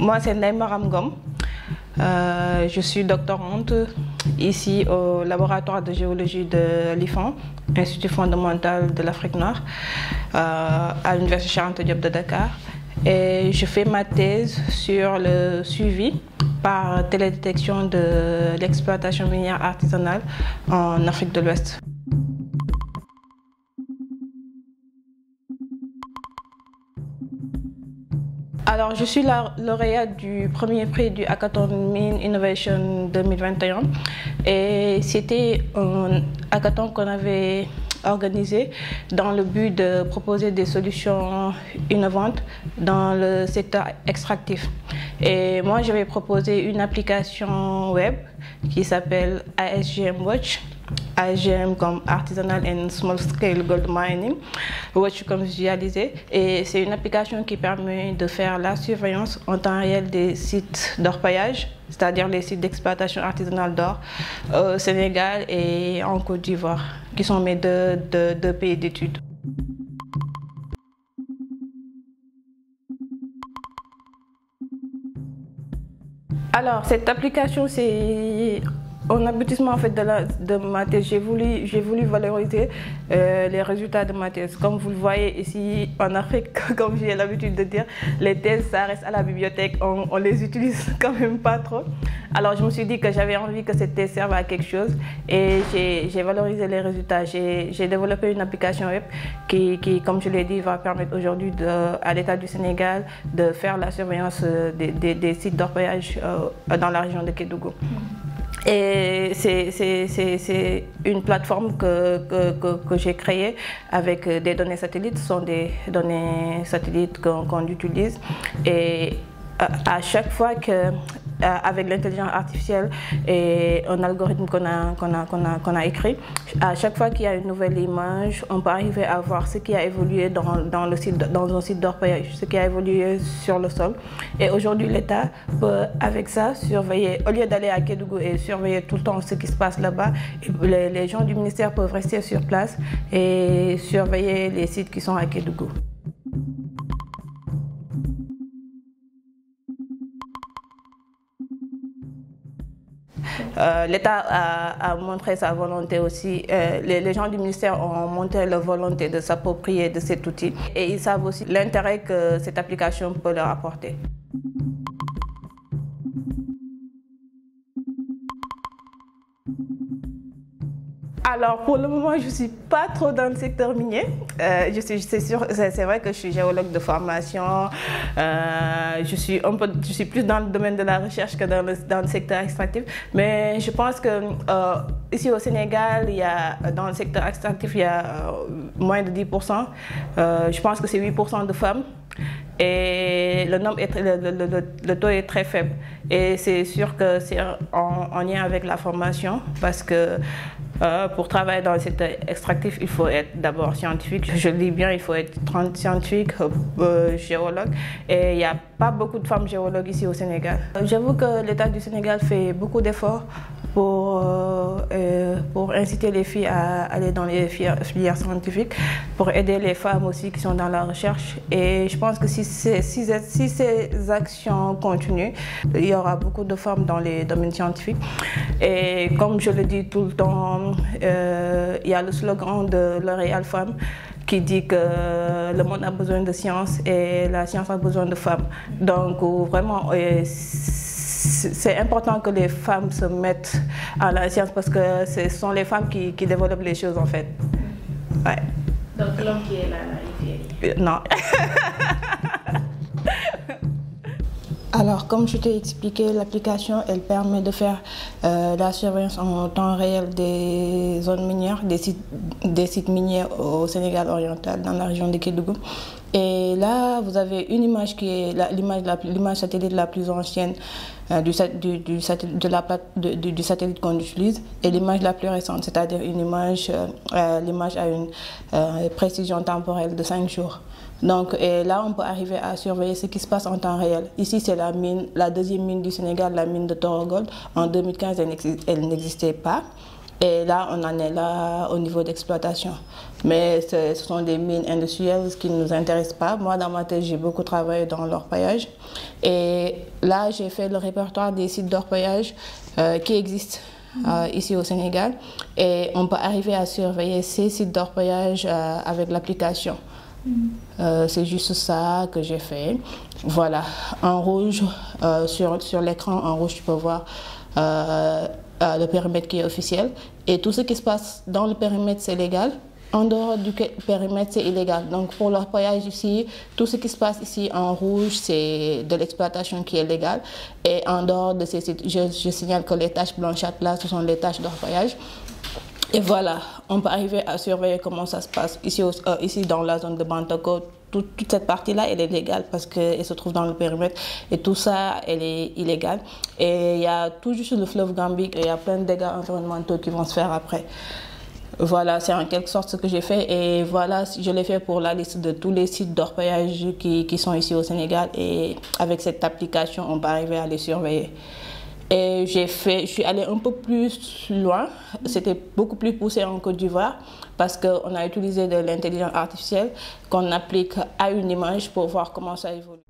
Moi, c'est Naïma Ramgom. Je suis doctorante ici au laboratoire de géologie de l'IFAN, Institut fondamental de l'Afrique noire, à l'Université Cheikh Anta Diop de Dakar. Et je fais ma thèse sur le suivi par télédétection de l'exploitation minière artisanale en Afrique de l'Ouest. Alors, je suis la lauréate du premier prix du Hackathon Mine Innovation 2021 et c'était un hackathon qu'on avait organisé dans le but de proposer des solutions innovantes dans le secteur extractif. Et moi, j'avais proposé une application web qui s'appelle ASGM Watch. ASGM comme Artisanal and Small Scale Gold Mining, Watch comme visualisé, et c'est une application qui permet de faire la surveillance en temps réel des sites d'orpaillage, c'est-à-dire les sites d'exploitation artisanale d'or au Sénégal et en Côte d'Ivoire, qui sont mes deux pays d'études. Alors, cette application, c'est en aboutissement en fait de ma thèse. J'ai voulu valoriser les résultats de ma thèse. Comme vous le voyez ici en Afrique, comme j'ai l'habitude de dire, les thèses, ça reste à la bibliothèque, on les utilise quand même pas trop. Alors je me suis dit que j'avais envie que cette thèse serve à quelque chose et j'ai valorisé les résultats. J'ai développé une application web qui, comme je l'ai dit, va permettre aujourd'hui à l'État du Sénégal de faire la surveillance des sites d'orpaillage dans la région de Kédougou. Et c'est une plateforme que j'ai créée avec des données satellites. Ce sont des données satellites qu'on utilise. Et à chaque fois avec l'intelligence artificielle et un algorithme qu'on a écrit, à chaque fois qu'il y a une nouvelle image, on peut arriver à voir ce qui a évolué dans un site d'orpaillage, ce qui a évolué sur le sol. Et aujourd'hui, l'État peut, avec ça, surveiller, au lieu d'aller à Kédougou et surveiller tout le temps ce qui se passe là-bas, les gens du ministère peuvent rester sur place et surveiller les sites qui sont à Kédougou. L'État a montré sa volonté aussi, les gens du ministère ont montré leur volonté de s'approprier de cet outil et ils savent aussi l'intérêt que cette application peut leur apporter. Alors pour le moment, je ne suis pas trop dans le secteur minier. C'est vrai que je suis géologue de formation. Je suis plus dans le domaine de la recherche que dans le secteur extractif. Mais je pense que ici au Sénégal, dans le secteur extractif, il y a moins de 10%. Je pense que c'est 8% de femmes. Et le taux est très faible. Et c'est sûr que c'est en lien avec la formation parce que pour travailler dans le secteur extractif, il faut être d'abord scientifique. Je le dis bien, il faut être scientifique, géologue. Et il n'y a pas beaucoup de femmes géologues ici au Sénégal. J'avoue que l'État du Sénégal fait beaucoup d'efforts pour inciter les filles à aller dans les filières scientifiques, pour aider les femmes aussi qui sont dans la recherche. Et je pense que si ces actions continuent, il y aura beaucoup de femmes dans les domaines scientifiques. Et comme je le dis tout le temps, il y a le slogan de L'Oréal Femme qui dit que le monde a besoin de science et la science a besoin de femmes. Donc vraiment, c'est important que les femmes se mettent à la science parce que ce sont les femmes qui développent les choses en fait. Ouais. Donc l'homme qui est là, il fait... Non. Alors, comme je t'ai expliqué, l'application, elle permet de faire la surveillance en temps réel des zones minières, des sites miniers au Sénégal oriental, dans la région de Kédougou. Et là, vous avez une image qui est l'image satellite la plus ancienne du satellite qu'on utilise et l'image la plus récente, c'est-à-dire l'image a une précision temporelle de 5 jours. Donc et là, on peut arriver à surveiller ce qui se passe en temps réel. Ici, c'est la deuxième mine du Sénégal, la mine de Toro Gold. En 2015, elle n'existait pas. Et là, on en est là au niveau d'exploitation. Mais ce sont des mines industrielles qui ne nous intéressent pas. Moi, dans ma tête, j'ai beaucoup travaillé dans l'orpaillage. Et là, j'ai fait le répertoire des sites d'orpaillage qui existent ici au Sénégal. Et on peut arriver à surveiller ces sites d'orpaillage avec l'application. C'est juste ça que j'ai fait. Voilà, en rouge, sur l'écran, en rouge, tu peux voir le périmètre qui est officiel. Et tout ce qui se passe dans le périmètre, c'est légal. En dehors du périmètre, c'est illégal. Donc pour l'orpaillage ici, tout ce qui se passe ici en rouge, c'est de l'exploitation qui est légale. Et en dehors de ces sites, je signale que les taches blanchâtres là, ce sont les taches d'orpaillage. Et voilà, on peut arriver à surveiller comment ça se passe. Ici dans la zone de Bantako, toute cette partie-là, elle est légale parce qu'elle se trouve dans le périmètre. Et tout ça, elle est illégale. Et il y a tout juste le fleuve Gambie et il y a plein de dégâts environnementaux qui vont se faire après. Voilà, c'est en quelque sorte ce que j'ai fait. Et voilà, je l'ai fait pour la liste de tous les sites d'orpaillage qui sont ici au Sénégal. Et avec cette application, on peut arriver à les surveiller. Et je suis allée un peu plus loin, c'était beaucoup plus poussé en Côte d'Ivoire parce qu'on a utilisé de l'intelligence artificielle qu'on applique à une image pour voir comment ça évolue.